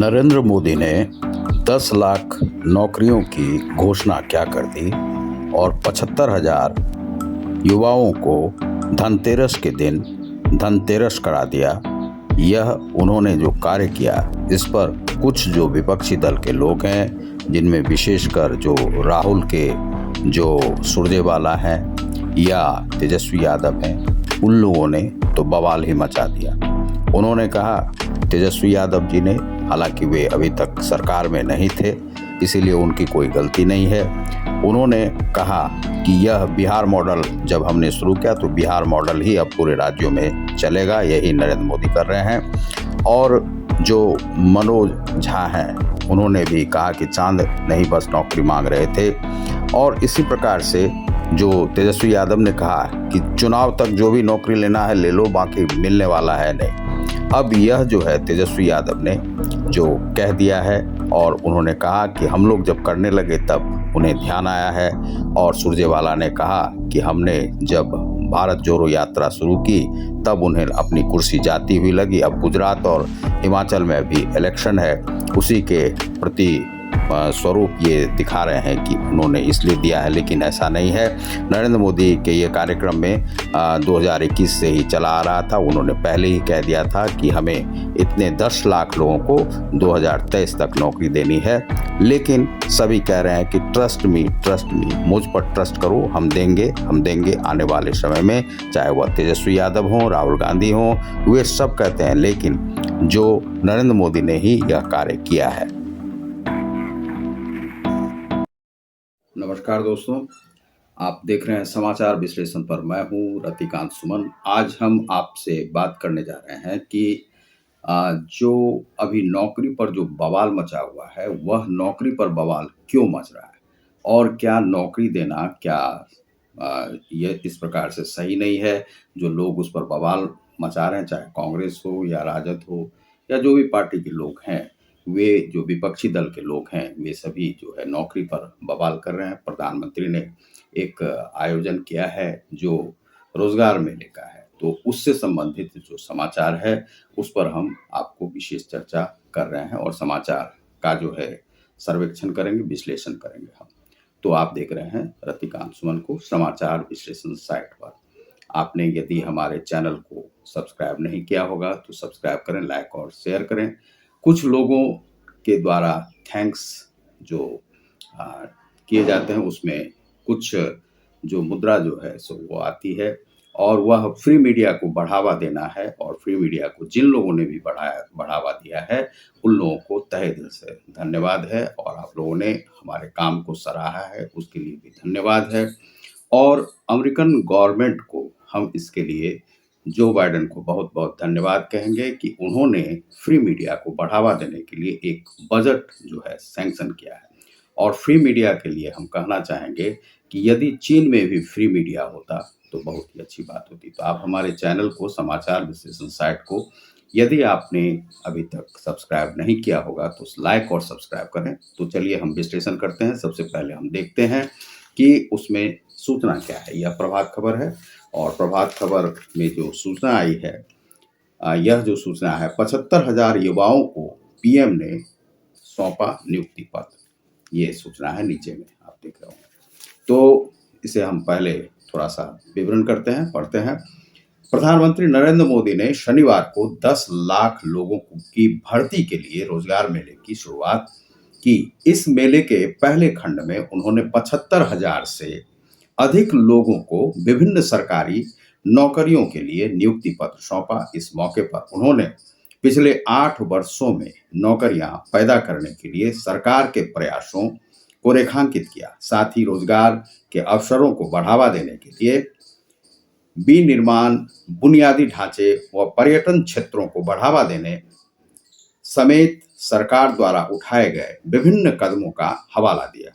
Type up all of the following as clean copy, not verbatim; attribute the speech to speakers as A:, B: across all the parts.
A: नरेंद्र मोदी ने 10 लाख नौकरियों की घोषणा क्या कर दी और 75,000 युवाओं को धनतेरस के दिन धनतेरस करा दिया। यह उन्होंने जो कार्य किया, इस पर कुछ जो विपक्षी दल के लोग हैं, जिनमें विशेषकर जो राहुल के जो सुरजेवाला हैं या तेजस्वी यादव हैं, उन लोगों ने तो बवाल ही मचा दिया। उन्होंने कहा, तेजस्वी यादव जी ने, हालांकि वे अभी तक सरकार में नहीं थे, इसीलिए उनकी कोई गलती नहीं है। उन्होंने कहा कि यह बिहार मॉडल जब हमने शुरू किया तो बिहार मॉडल ही अब पूरे राज्यों में चलेगा, यही नरेंद्र मोदी कर रहे हैं। और जो मनोज झा हैं, उन्होंने भी कहा कि चांद नहीं बस नौकरी मांग रहे थे। और इसी प्रकार से जो तेजस्वी यादव ने कहा कि चुनाव तक जो भी नौकरी लेना है ले लो, बाकी मिलने वाला है नहीं। अब यह जो है तेजस्वी यादव ने जो कह दिया है, और उन्होंने कहा कि हम लोग जब करने लगे तब उन्हें ध्यान आया है। और सुरजेवाला ने कहा कि हमने जब भारत जोड़ो यात्रा शुरू की तब उन्हें अपनी कुर्सी जाती हुई लगी। अब गुजरात और हिमाचल में भी इलेक्शन है, उसी के प्रति स्वरूप ये दिखा रहे हैं कि उन्होंने इसलिए दिया है, लेकिन ऐसा नहीं है। नरेंद्र मोदी के ये कार्यक्रम में 2021 से ही चला आ रहा था। उन्होंने पहले ही कह दिया था कि हमें इतने 10 लाख लोगों को 2023 तक नौकरी देनी है, लेकिन सभी कह रहे हैं कि ट्रस्ट मी, मुझ पर ट्रस्ट करो, हम देंगे आने वाले समय में, चाहे वह तेजस्वी यादव हों, राहुल गांधी हों, वे सब कहते हैं, लेकिन जो नरेंद्र मोदी ने ही यह कार्य किया है। नमस्कार दोस्तों, आप देख रहे हैं समाचार विश्लेषण पर। मैं हूं रतिकांत सुमन। आज हम आपसे बात करने जा रहे हैं कि जो अभी नौकरी पर जो बवाल मचा हुआ है, वह नौकरी पर बवाल क्यों मच रहा है और क्या नौकरी देना ये इस प्रकार से सही नहीं है। जो लोग उस पर बवाल मचा रहे हैं, चाहे कांग्रेस हो या राजद हो या जो भी पार्टी के लोग हैं, वे जो विपक्षी दल के लोग हैं, वे सभी जो है नौकरी पर बवाल कर रहे हैं। प्रधानमंत्री ने एक आयोजन किया है जो रोजगार मेले का है, तो उससे संबंधित जो समाचार है उस पर हम आपको विशेष चर्चा कर रहे हैं और समाचार का जो है सर्वेक्षण करेंगे, विश्लेषण करेंगे हम। तो आप देख रहे हैं रतिकांत सुमन को समाचार विश्लेषण साइट पर। आपने यदि हमारे चैनल को सब्सक्राइब नहीं किया होगा तो सब्सक्राइब करें, लाइक और शेयर करें। कुछ लोगों के द्वारा थैंक्स जो किए जाते हैं, उसमें कुछ जो मुद्रा जो है सो वो आती है, और वह फ्री मीडिया को बढ़ावा देना है। और फ्री मीडिया को जिन लोगों ने भी बढ़ावा दिया है, उन लोगों को तहे दिल से धन्यवाद है। और आप लोगों ने हमारे काम को सराहा है, उसके लिए भी धन्यवाद है। और अमेरिकन गवर्नमेंट को हम इसके लिए जो बाइडेन को बहुत बहुत धन्यवाद कहेंगे कि उन्होंने फ्री मीडिया को बढ़ावा देने के लिए एक बजट जो है सैंक्शन किया है। और फ्री मीडिया के लिए हम कहना चाहेंगे कि यदि चीन में भी फ्री मीडिया होता तो बहुत ही अच्छी बात होती। तो आप हमारे चैनल को, समाचार विश्लेषण साइट को, यदि आपने अभी तक सब्सक्राइब नहीं किया होगा तो लाइक और सब्सक्राइब करें। तो चलिए हम विश्लेषण करते हैं। सबसे पहले हम देखते हैं कि उसमें सूचना क्या है। यह प्रभात खबर है, और प्रभात खबर में जो सूचना आई है, यह जो सूचना है, 75,000 युवाओं को पीएम ने सौंपा नियुक्ति पत्र। ये सूचना है, नीचे में आप देख रहे होंगे। तो इसे हम पहले थोड़ा सा विवरण करते हैं, पढ़ते हैं। प्रधानमंत्री नरेंद्र मोदी ने शनिवार को 10 लाख लोगों की भर्ती के लिए रोजगार मेले की शुरुआत की। इस मेले के पहले खंड में उन्होंने 75,000 से अधिक लोगों को विभिन्न सरकारी नौकरियों के लिए नियुक्ति पत्र सौंपा। इस मौके पर उन्होंने पिछले 8 वर्षों में नौकरियां पैदा करने के लिए सरकार के प्रयासों को रेखांकित किया। साथ ही रोजगार के अवसरों को बढ़ावा देने के लिए विनिर्माण, बुनियादी ढांचे व पर्यटन क्षेत्रों को बढ़ावा देने समेत सरकार द्वारा उठाए गए विभिन्न कदमों का हवाला दिया।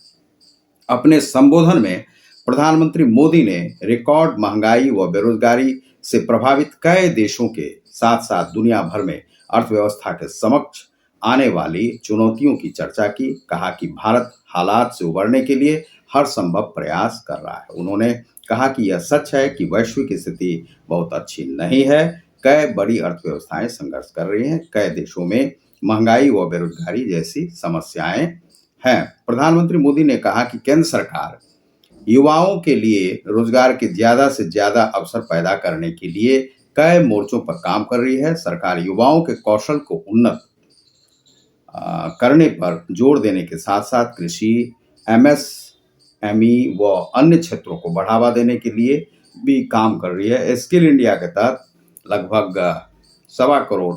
A: अपने संबोधन में प्रधानमंत्री मोदी ने रिकॉर्ड महंगाई व बेरोजगारी से प्रभावित कई देशों के साथ साथ दुनिया भर में अर्थव्यवस्था के समक्ष आने वाली चुनौतियों की चर्चा की। कहा कि भारत हालात से उबरने के लिए हर संभव प्रयास कर रहा है। उन्होंने कहा कि यह सच है कि वैश्विक स्थिति बहुत अच्छी नहीं है, कई बड़ी अर्थव्यवस्थाएं संघर्ष कर रही हैं, कई देशों में महंगाई व बेरोजगारी जैसी समस्याएं हैं। प्रधानमंत्री मोदी ने कहा कि केंद्र सरकार युवाओं के लिए रोजगार के ज्यादा से ज्यादा अवसर पैदा करने के लिए कई मोर्चों पर काम कर रही है। सरकार युवाओं के कौशल को उन्नत करने पर जोर देने के साथ साथ कृषि, एमएसएमई व अन्य क्षेत्रों को बढ़ावा देने के लिए भी काम कर रही है। स्किल इंडिया के तहत लगभग 1.25 करोड़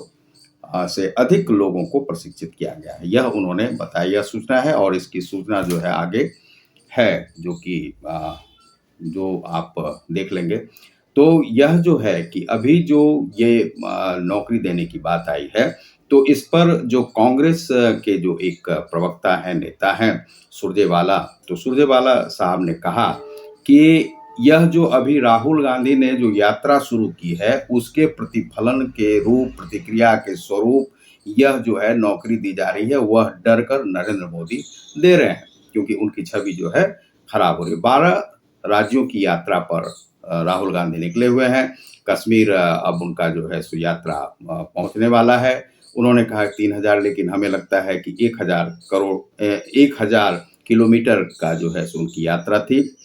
A: से अधिक लोगों को प्रशिक्षित किया गया है। यह उन्होंने बताया, यह सूचना है और इसकी सूचना जो है आगे है, जो कि जो आप देख लेंगे। तो यह जो है कि अभी जो ये नौकरी देने की बात आई है, तो इस पर जो कांग्रेस के जो एक प्रवक्ता हैं, नेता हैं सुरजेवाला, तो सुरजेवाला साहब ने कहा कि यह जो अभी राहुल गांधी ने जो यात्रा शुरू की है, उसके प्रतिफलन के रूप, प्रतिक्रिया के स्वरूप यह जो है नौकरी दी जा रही है, वह डर कर नरेंद्र मोदी दे रहे हैं, क्योंकि उनकी छवि जो है खराब हो रही है। 12 राज्यों की यात्रा पर राहुल गांधी निकले हुए हैं। कश्मीर अब उनका जो है सो यात्रा पहुंचने वाला है। उन्होंने कहा 3000, लेकिन हमें लगता है कि 1000 किलोमीटर का जो है सो उनकी यात्रा थी।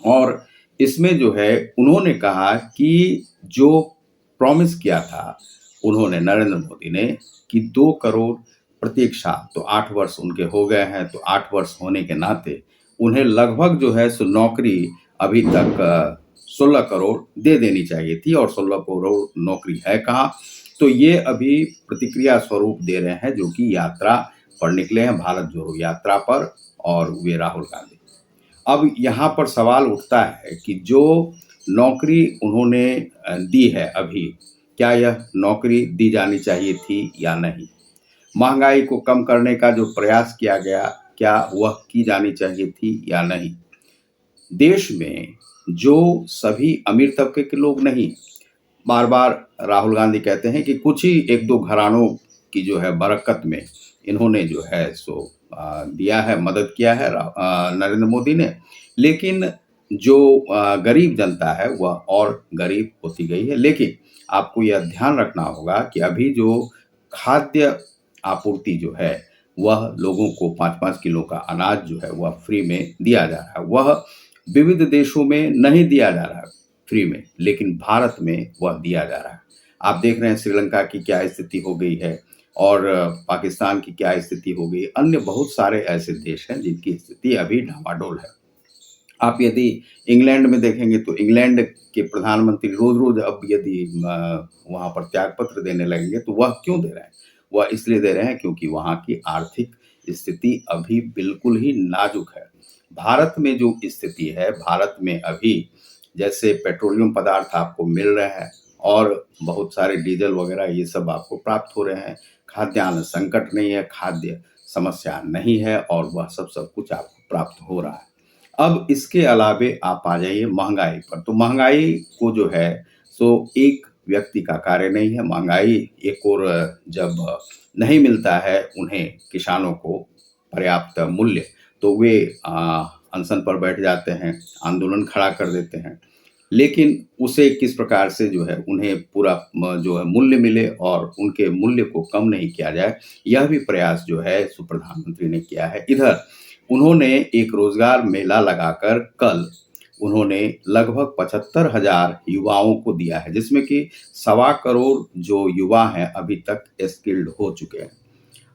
A: और इसमें जो है उन्होंने कहा कि जो प्रॉमिस किया था उन्होंने, नरेंद्र मोदी ने, कि 2 करोड़ प्रत्येक साल, तो 8 वर्ष उनके हो गए हैं, तो 8 वर्ष होने के नाते उन्हें लगभग जो है सो नौकरी अभी तक 16 करोड़ दे देनी चाहिए थी, और 16 करोड़ नौकरी है कहाँ। तो ये अभी प्रतिक्रिया स्वरूप दे रहे हैं, जो कि यात्रा पर निकले हैं, भारत जोड़ो यात्रा पर, और वे राहुल गांधी। अब यहाँ पर सवाल उठता है कि जो नौकरी उन्होंने दी है अभी, क्या यह नौकरी दी जानी चाहिए थी या नहीं? महंगाई को कम करने का जो प्रयास किया गया, क्या वह की जानी चाहिए थी या नहीं? देश में जो सभी अमीर तबके के लोग नहीं, बार-बार राहुल गांधी कहते हैं कि कुछ ही 1-2 घरानों की जो है बरकत में इन्होंने जो है सो दिया है, मदद किया है नरेंद्र मोदी ने। लेकिन जो गरीब जनता है वह और गरीब होती गई है। लेकिन आपको यह ध्यान रखना होगा कि अभी जो खाद्य आपूर्ति जो है, वह लोगों को 5-5 किलो का अनाज जो है वह फ्री में दिया जा रहा है। वह विविध देशों में नहीं दिया जा रहा है फ्री में, लेकिन भारत में वह दिया जा रहा है। आप देख रहे हैं श्रीलंका की क्या स्थिति हो गई है, और पाकिस्तान की क्या स्थिति हो गई। अन्य बहुत सारे ऐसे देश हैं जिनकी स्थिति अभी डामाडोल है। आप यदि इंग्लैंड में देखेंगे तो इंग्लैंड के प्रधानमंत्री रोज-रोज अब यदि वहाँ पर त्यागपत्र देने लगेंगे, तो वह क्यों दे रहे हैं? वह इसलिए दे रहे हैं क्योंकि वहाँ की आर्थिक स्थिति अभी बिल्कुल ही नाजुक है। भारत में जो स्थिति है, भारत में अभी जैसे पेट्रोलियम पदार्थ आपको मिल रहे हैं, और बहुत सारे डीजल वगैरह ये सब आपको प्राप्त हो रहे हैं। खाद्यान्न संकट नहीं है, खाद्य समस्या नहीं है, और वह सब कुछ आपको प्राप्त हो रहा है। अब इसके अलावे आप आ जाइए महंगाई पर। तो महंगाई को जो है सो एक व्यक्ति का कार्य नहीं है। महंगाई एक ओर जब नहीं मिलता है उन्हें, किसानों को पर्याप्त मूल्य, तो वे अनशन पर बैठ जाते हैं, आंदोलन खड़ा कर देते हैं। लेकिन उसे किस प्रकार से जो है उन्हें पूरा जो है मूल्य मिले और उनके मूल्य को कम नहीं किया जाए, यह भी प्रयास जो है सो प्रधानमंत्री ने किया है। इधर उन्होंने एक रोजगार मेला लगाकर कल उन्होंने लगभग 75,000 युवाओं को दिया है, जिसमें कि 1.25 करोड़ जो युवा हैं अभी तक स्किल्ड हो चुके हैं।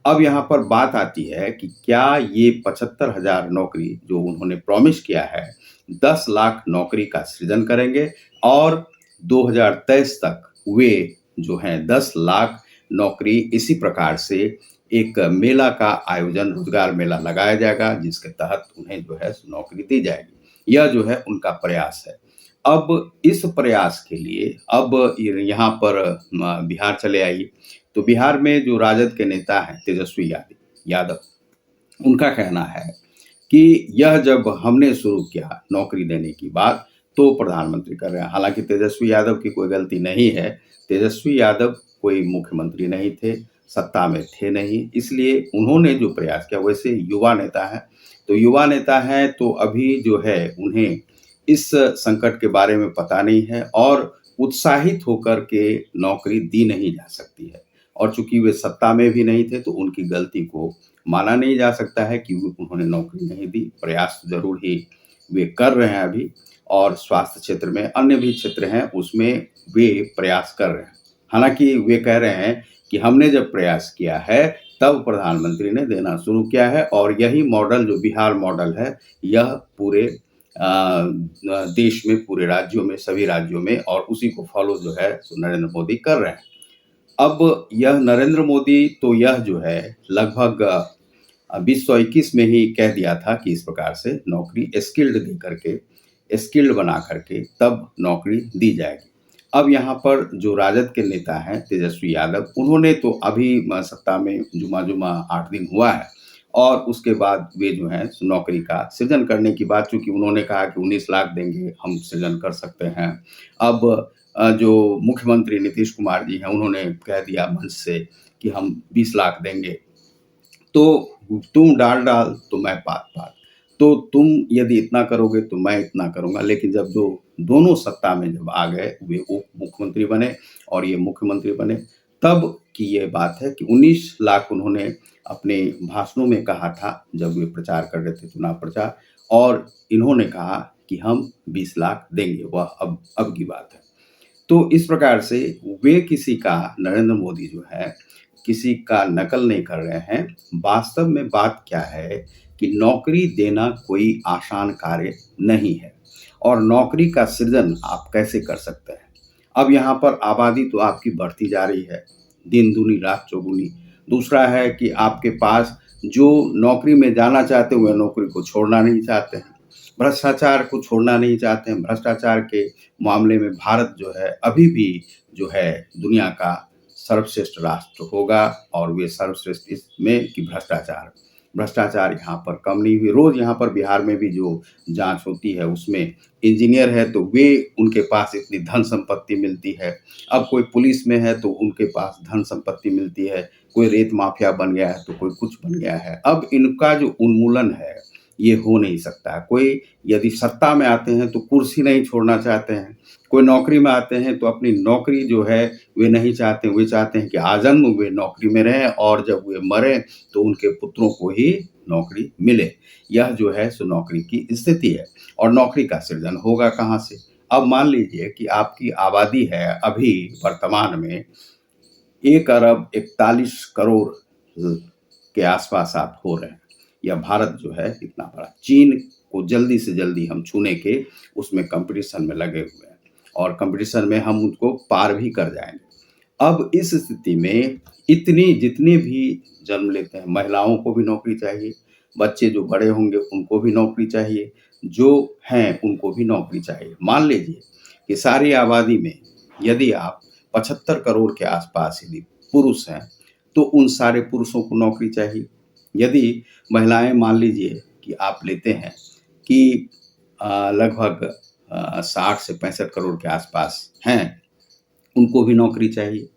A: अब यहाँ पर बात आती है कि क्या ये 75,000 नौकरी जो उन्होंने प्रॉमिस किया है, 10 लाख नौकरी का सृजन करेंगे, और 2023 तक वे जो हैं 10 लाख नौकरी, इसी प्रकार से एक मेला का आयोजन, रोजगार मेला लगाया जाएगा, जिसके तहत उन्हें जो है नौकरी दी जाएगी। यह जो है उनका प्रयास है। अब इस प्रयास के लिए अब यहाँ पर बिहार चले आइए। तो बिहार में जो राजद के नेता हैं तेजस्वी यादव, उनका कहना है कि यह जब हमने शुरू किया नौकरी देने की बात, तो प्रधानमंत्री कर रहे हैं। हालांकि तेजस्वी यादव की कोई गलती नहीं है। तेजस्वी यादव कोई मुख्यमंत्री नहीं थे, सत्ता में थे नहीं, इसलिए उन्होंने जो प्रयास किया, वैसे युवा नेता हैं, तो युवा नेता हैं तो अभी जो है उन्हें इस संकट के बारे में पता नहीं है, और उत्साहित होकर के नौकरी दी नहीं जा सकती है। और चूँकि वे सत्ता में भी नहीं थे, तो उनकी गलती को माना नहीं जा सकता है कि उन्होंने नौकरी नहीं दी। प्रयास ज़रूर ही वे कर रहे हैं अभी, और स्वास्थ्य क्षेत्र में, अन्य भी क्षेत्र हैं, उसमें वे प्रयास कर रहे हैं। हालाँकि वे कह रहे हैं कि हमने जब प्रयास किया है, तब प्रधानमंत्री ने देना शुरू किया है, और यही मॉडल जो बिहार मॉडल है, यह पूरे देश में, पूरे राज्यों में, सभी राज्यों में, और उसी को फ़ॉलो जो है सो नरेंद्र मोदी कर रहे हैं। अब यह नरेंद्र मोदी तो यह जो है लगभग 2021 में ही कह दिया था कि इस प्रकार से नौकरी स्किल्ड दे करके, स्किल्ड बना करके तब नौकरी दी जाएगी। अब यहाँ पर जो राजद के नेता हैं तेजस्वी यादव, उन्होंने तो अभी सत्ता में जुमा-जुमा 8 दिन हुआ है, और उसके बाद वे जो हैं सो नौकरी का सृजन करने की बात, चूँकि उन्होंने कहा कि 19 लाख देंगे, हम सृजन कर सकते हैं। अब जो मुख्यमंत्री नीतीश कुमार जी हैं, उन्होंने कह दिया मंच से कि हम 20 लाख देंगे। तो तुम डाल-डाल तो मैं पात-पात। तो तुम यदि इतना करोगे तो मैं इतना करूँगा, लेकिन जब जो दोनों सत्ता में जब आ गए, वे उप मुख्यमंत्री बने और ये मुख्यमंत्री बने, तब की ये बात है कि 19 लाख उन्होंने अपने भाषणों में कहा था, जब वे प्रचार कर रहे थे, चुनाव प्रचार, और इन्होंने कहा कि हम 20 लाख देंगे, वह अब की बात है। तो इस प्रकार से वे किसी का, नरेंद्र मोदी जो है, किसी का नकल नहीं कर रहे हैं। वास्तव में बात क्या है कि नौकरी देना कोई आसान कार्य नहीं है, और नौकरी का सृजन आप कैसे कर सकते हैं? अब यहाँ पर आबादी तो आपकी बढ़ती जा रही है, दिन दूनी रात चौगुनी। दूसरा है कि आपके पास जो नौकरी में जाना चाहते हैं, वह नौकरी को छोड़ना नहीं चाहते हैं। भ्रष्टाचार को छोड़ना नहीं चाहते हैं। भ्रष्टाचार के मामले में भारत जो है अभी भी जो है दुनिया का सर्वश्रेष्ठ राष्ट्र होगा, और वे सर्वश्रेष्ठ इसमें कि भ्रष्टाचार, भ्रष्टाचार यहाँ पर कम नहीं हुई। रोज़ यहाँ पर बिहार में भी जो जाँच होती है, उसमें इंजीनियर है तो वे, उनके पास इतनी धन संपत्ति मिलती है। अब कोई पुलिस में है तो उनके पास धन संपत्ति मिलती है। कोई रेत माफिया बन गया है तो कोई कुछ बन गया है। अब इनका जो उन्मूलन है, ये हो नहीं सकता। कोई यदि सत्ता में आते हैं तो कुर्सी नहीं छोड़ना चाहते हैं। कोई नौकरी में आते हैं तो अपनी नौकरी जो है वे नहीं चाहते, वे चाहते हैं कि आजन्म वे नौकरी में रहें, और जब वे मरें तो उनके पुत्रों को ही नौकरी मिले। यह जो है सो नौकरी की स्थिति है, और नौकरी का सृजन होगा कहाँ से? अब मान लीजिए कि आपकी आबादी है अभी वर्तमान में 1 अरब 41 करोड़ के आसपास आप हो रहे हैं, या भारत जो है इतना बड़ा। चीन को जल्दी से जल्दी हम छूने के उसमें कॉम्पिटिशन में लगे हुए हैं, और कॉम्पिटिशन में हम उनको पार भी कर जाएँगे। अब इस स्थिति में इतनी जितने भी जन्म लेते हैं, महिलाओं को भी नौकरी चाहिए, बच्चे जो बड़े होंगे उनको भी नौकरी चाहिए, जो हैं उनको भी नौकरी चाहिए। मान लीजिए कि सारी आबादी में यदि आप 75 करोड़ के आसपास यदि पुरुष हैं, तो उन सारे पुरुषों को नौकरी चाहिए। यदि महिलाएँ, मान लीजिए कि आप लेते हैं कि लगभग 60 से 65 करोड़ के आसपास हैं, उनको भी नौकरी चाहिए।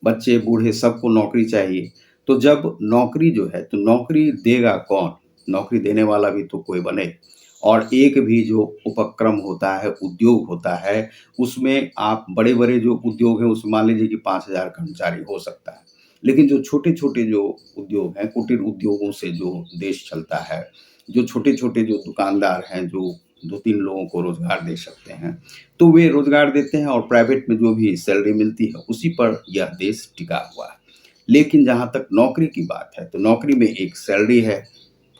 A: बच्चे, बूढ़े सबको नौकरी चाहिए। तो जब नौकरी जो है, तो नौकरी देगा कौन? नौकरी देने वाला भी तो कोई बने। और एक भी जो उपक्रम होता है, उद्योग होता है, उसमें आप बड़े-बड़े जो उद्योग हैं, उसमें मान लीजिए कि 5,000 कर्मचारी हो सकता है। लेकिन जो छोटे-छोटे जो उद्योग हैं, कुटीर उद्योगों से जो देश चलता है, जो छोटे-छोटे जो दुकानदार हैं, जो 2-3 लोगों को रोज़गार दे सकते हैं, तो वे रोज़गार देते हैं, और प्राइवेट में जो भी सैलरी मिलती है, उसी पर यह देश टिका हुआ है। लेकिन जहाँ तक नौकरी की बात है, तो नौकरी में एक सैलरी है,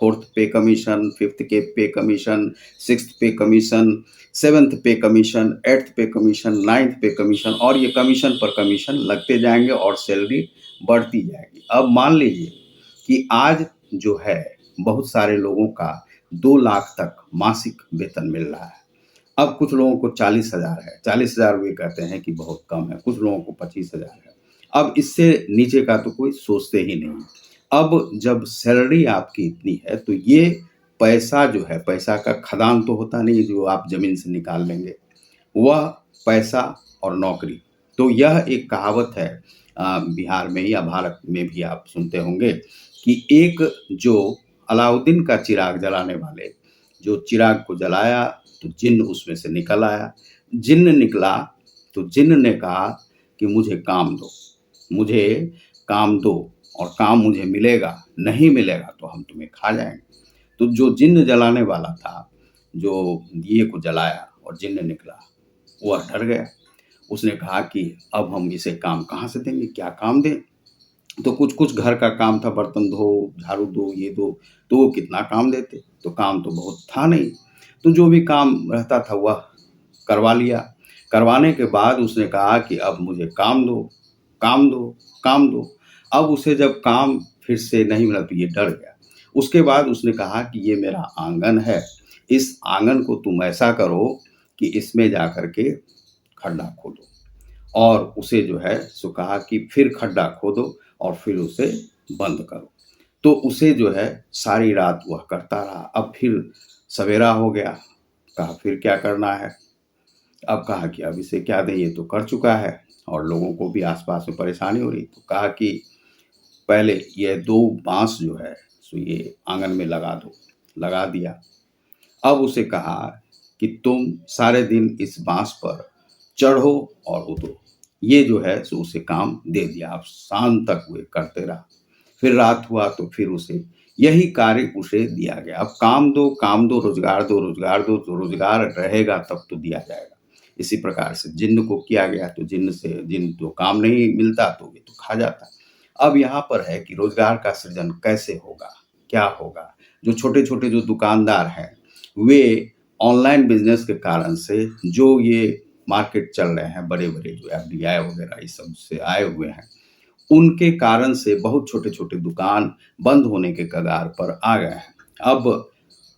A: 4th पे कमीशन, 5th के पे कमीशन, 6th पे कमीशन, 7th पे कमीशन, 8th पे कमीशन, 9th पे कमीशन, और ये कमीशन पर कमीशन लगते जाएँगे और सैलरी बढ़ती जाएगी। अब मान लीजिए कि आज जो है, बहुत सारे लोगों का 2 लाख तक मासिक वेतन मिल रहा है। अब कुछ लोगों को 40,000 है, 40,000 वे कहते हैं कि बहुत कम है, कुछ लोगों को 25,000 है। अब इससे नीचे का तो कोई सोचते ही नहीं। अब जब सैलरी आपकी इतनी है, तो ये पैसा जो है, पैसा का खदान तो होता नहीं है जो आप ज़मीन से निकाल लेंगे, वह पैसा और नौकरी। तो यह एक कहावत है, बिहार में या भारत में भी आप सुनते होंगे कि एक जो अलाउद्दीन का चिराग जलाने वाले, जो चिराग को जलाया तो जिन्न उसमें से निकल आया। जिन्न निकला तो जिन्न ने कहा कि मुझे काम दो, मुझे काम दो और काम मुझे मिलेगा, नहीं मिलेगा तो हम तुम्हें खा जाएँगे। तो जो जिन्न जलाने वाला था, जो दिए को जलाया और जिन्न निकला, वह डर गया। उसने कहा कि अब हम इसे काम कहाँ से देंगे, क्या काम दें? तो कुछ-कुछ घर का काम था, बर्तन धो, झाड़ू दो, ये दो, तो वो कितना काम देते? तो काम तो बहुत था नहीं। तो जो भी काम रहता था वह करवा लिया। करवाने के बाद उसने कहा कि अब मुझे काम दो, काम दो, काम दो। अब उसे जब काम फिर से नहीं मिला तो ये डर गया। उसके बाद उसने कहा कि ये मेरा आंगन है, इस आंगन को तुम ऐसा करो कि इसमें जाकर के खड्डा खोदो। और उसे जो है सो कहा कि फिर खड्डा खोदो और फिर उसे बंद करो। तो उसे जो है सारी रात वह करता रहा। अब फिर सवेरा हो गया, कहा फिर क्या करना है? अब कहा कि अब इसे क्या दें, ये तो कर चुका है और लोगों को भी आस-पास में परेशानी हो रही। तो कहा कि पहले ये 2 बाँस जो है सो ये आँगन में लगा दो, लगा दिया। अब उसे कहा कि तुम सारे दिन इस बाँस पर चढ़ो और उतरो। ये जो है सो उसे काम दे दिया। अब शाम तक वो करते रहा। फिर रात हुआ तो फिर उसे यही कार्य उसे दिया गया। अब काम दो, रोज़गार दो, तो रोज़गार रहेगा तब तो दिया जाएगा। इसी प्रकार से जिन्न को किया गया तो जिन्न तो काम नहीं मिलता तो ये तो खा जाता। अब यहाँ पर है कि रोज़गार का सृजन कैसे होगा? क्या होगा? जो छोटे-छोटे जो दुकानदार हैं, वे ऑनलाइन बिज़नेस के कारण से जो ये मार्केट चल रहे हैं, बड़े-बड़े जो एफडीआई वगैरह ये सब से आए हुए हैं, उनके कारण से बहुत छोटे-छोटे दुकान बंद होने के कगार पर आ गए हैं। अब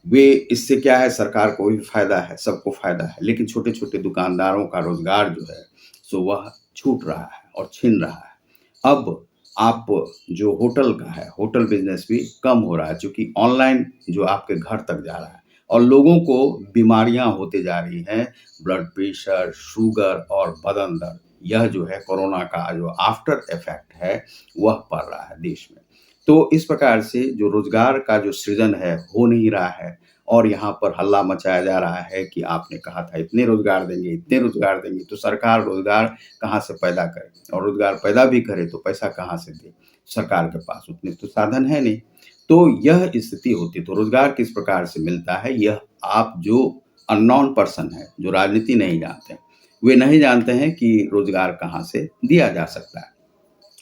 A: वे इससे क्या है, सरकार को भी फ़ायदा है, सबको फ़ायदा है, लेकिन छोटे-छोटे दुकानदारों का रोज़गार जो है, सो वह छूट रहा है और छिन रहा है। अब आप जो होटल का है, होटल बिज़नेस भी कम हो रहा है चूँकि ऑनलाइन जो आपके घर तक जा रहा है और लोगों को बीमारियाँ होते जा रही हैं, ब्लड प्रेशर, शुगर और बदन दर्द। यह जो है कोरोना का जो आफ्टर इफ़ेक्ट है, वह पड़ रहा है देश में। तो इस प्रकार से जो रोज़गार का जो सृजन है, हो नहीं रहा है और यहाँ पर हल्ला मचाया जा रहा है कि आपने कहा था इतने रोज़गार देंगे, तो सरकार रोज़गार कहाँ से पैदा करे? और रोज़गार पैदा भी करे तो पैसा कहाँ से दे? सरकार के पास उतने तो साधन है नहीं। तो यह स्थिति होती है, तो रोज़गार किस प्रकार से मिलता है, यह आप जो अननोन पर्सन है, जो राजनीति नहीं जानते हैं, वे नहीं जानते हैं कि रोज़गार कहाँ से दिया जा सकता है।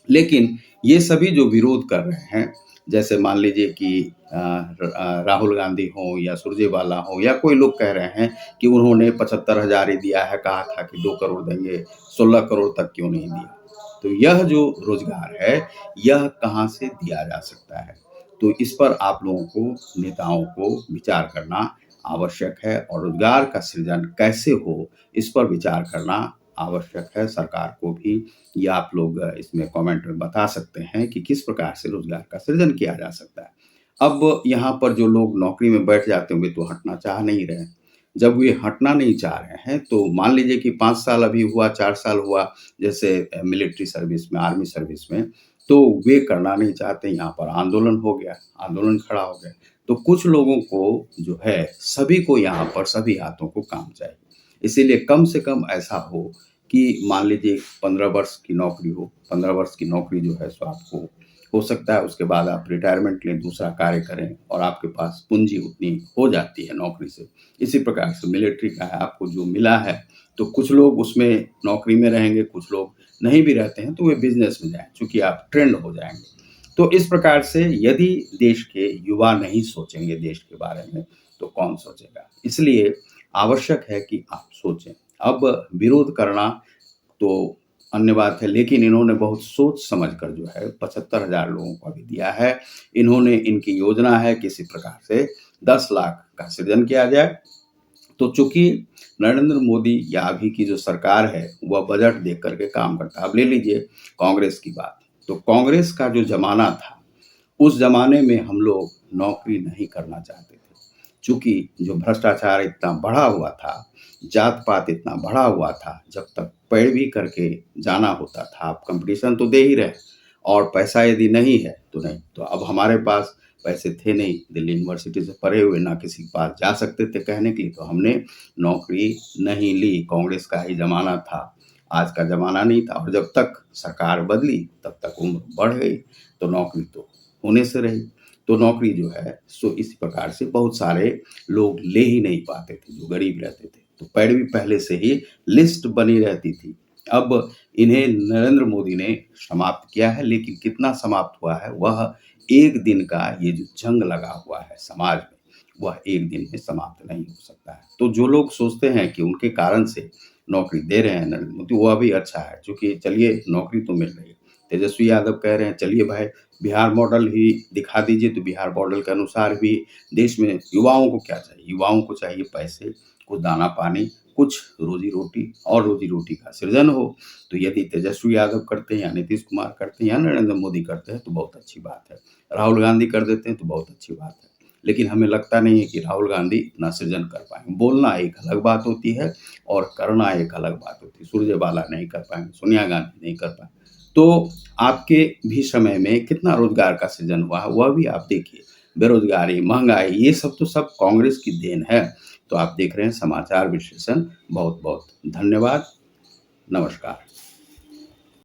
A: लेकिन ये सभी जो विरोध कर रहे हैं, जैसे मान लीजिए कि राहुल गांधी हों या सुरजेवाला हों या कोई लोग कह रहे हैं कि उन्होंने 75,000 ही दिया है, कहा था कि 2 करोड़ देंगे, 16 करोड़ तक क्यों नहीं दिया? तो यह जो रोज़गार है, यह कहाँ से दिया जा सकता है? तो इस पर आप लोगों को, नेताओं को विचार करना आवश्यक है और रोज़गार का सृजन कैसे हो, इस पर विचार करना आवश्यक है। सरकार को भी ये आप लोग इसमें कमेंट में बता सकते हैं कि किस प्रकार से रोज़गार का सृजन किया जा सकता है। अब यहाँ पर जो लोग नौकरी में बैठ जाते हैं, वे तो हटना चाह नहीं रहे। जब वे हटना नहीं चाह रहे हैं, तो मान लीजिए कि 5 साल अभी हुआ, 4 साल हुआ, जैसे मिलिट्री सर्विस में, आर्मी सर्विस में, तो वे करना नहीं चाहते, यहाँ पर आंदोलन हो गया, आंदोलन खड़ा हो गया। तो कुछ लोगों को जो है, सभी को यहाँ पर सभी हाथों को काम चाहिए। इसीलिए कम से कम ऐसा हो कि मान लीजिए 15 वर्ष की नौकरी हो, 15 वर्ष की नौकरी जो है सो आपको हो सकता है उसके बाद आप रिटायरमेंट लें, दूसरा कार्य करें और आपके पास पूँजी उतनी हो जाती है नौकरी से। इसी प्रकार से मिलिट्री का है, आपको जो मिला है, तो कुछ लोग उसमें नौकरी में रहेंगे, कुछ लोग नहीं भी रहते हैं, तो वे बिज़नेस में जाएँ, चूँकि आप ट्रेंड हो जाएँगे। तो इस प्रकार से यदि देश के युवा नहीं सोचेंगे देश के बारे में, तो कौन सोचेगा? इसलिए आवश्यक है कि आप सोचें। अब विरोध करना तो अन्य बात है, लेकिन इन्होंने बहुत सोच समझ कर जो है 75,000 लोगों को अभी दिया है। इन्होंने इनकी योजना है किसी प्रकार से 10 लाख का सृजन किया जाए। तो चूँकि नरेंद्र मोदी या अभी की जो सरकार है, वह बजट देख कर के काम करता है। अब ले लीजिए कांग्रेस की बात, तो कांग्रेस का जो ज़माना था, उस ज़माने में हम लोग नौकरी नहीं करना चाहते थे। चूँकि जो भ्रष्टाचार इतना बढ़ा हुआ था, जात-पात इतना बढ़ा हुआ था, जब तक पैरवी करके जाना होता था, आप कॉम्पिटिशन तो दे ही रहे और पैसा यदि नहीं है, तो नहीं। तो अब हमारे पास पैसे थे नहीं, दिल्ली यूनिवर्सिटी से पढ़े हुए, ना किसी के पास जा सकते थे कहने के लिए, तो हमने नौकरी नहीं ली, कांग्रेस का ही ज़माना था। आज का ज़माना नहीं था और जब तक सरकार बदली तब तक उम्र बढ़ गई, तो नौकरी तो होने से रही। तो नौकरी जो है सो इस प्रकार से बहुत सारे लोग ले ही नहीं पाते थे, जो गरीब रहते थे। तो पैरवी पहले से ही लिस्ट बनी रहती थी। अब इन्हें नरेंद्र मोदी ने समाप्त किया है, लेकिन कितना समाप्त हुआ है, वह एक दिन का ये जो जंग लगा हुआ है समाज में, वह एक दिन में समाप्त नहीं हो सकता है। तो जो लोग सोचते हैं कि उनके कारण से नौकरी दे रहे हैं नरेंद्र मोदी, वह भी अच्छा है, चूँकि चलिए नौकरी तो मिल रही है। तेजस्वी यादव कह रहे हैं चलिए भाई बिहार मॉडल ही दिखा दीजिए, तो बिहार मॉडल के अनुसार भी देश में युवाओं को क्या चाहिए? युवाओं को चाहिए पैसे, कुछ दाना-पानी, कुछ रोज़ी-रोटी और रोज़ी-रोटी का सृजन हो। तो यदि तेजस्वी यादव करते हैं या नीतीश कुमार करते हैं या नरेंद्र मोदी करते हैं तो बहुत अच्छी बात है। राहुल गांधी कर देते हैं तो बहुत अच्छी बात है। लेकिन हमें लगता नहीं है कि राहुल गांधी इतना सृजन कर पाएँगे। बोलना एक अलग बात होती है और करना एक अलग बात होती है। सुरजेवाला नहीं कर पाएँगे, सोनिया गांधी नहीं कर पाएँ। तो आपके भी समय में कितना रोज़गार का सृजन हुआ है, वह भी आप देखिए। बेरोज़गारी, महँगाई ये सब तो सब कांग्रेस की देन है। तो आप देख रहे हैं समाचार विश्लेषण। बहुत-बहुत धन्यवाद। नमस्कार।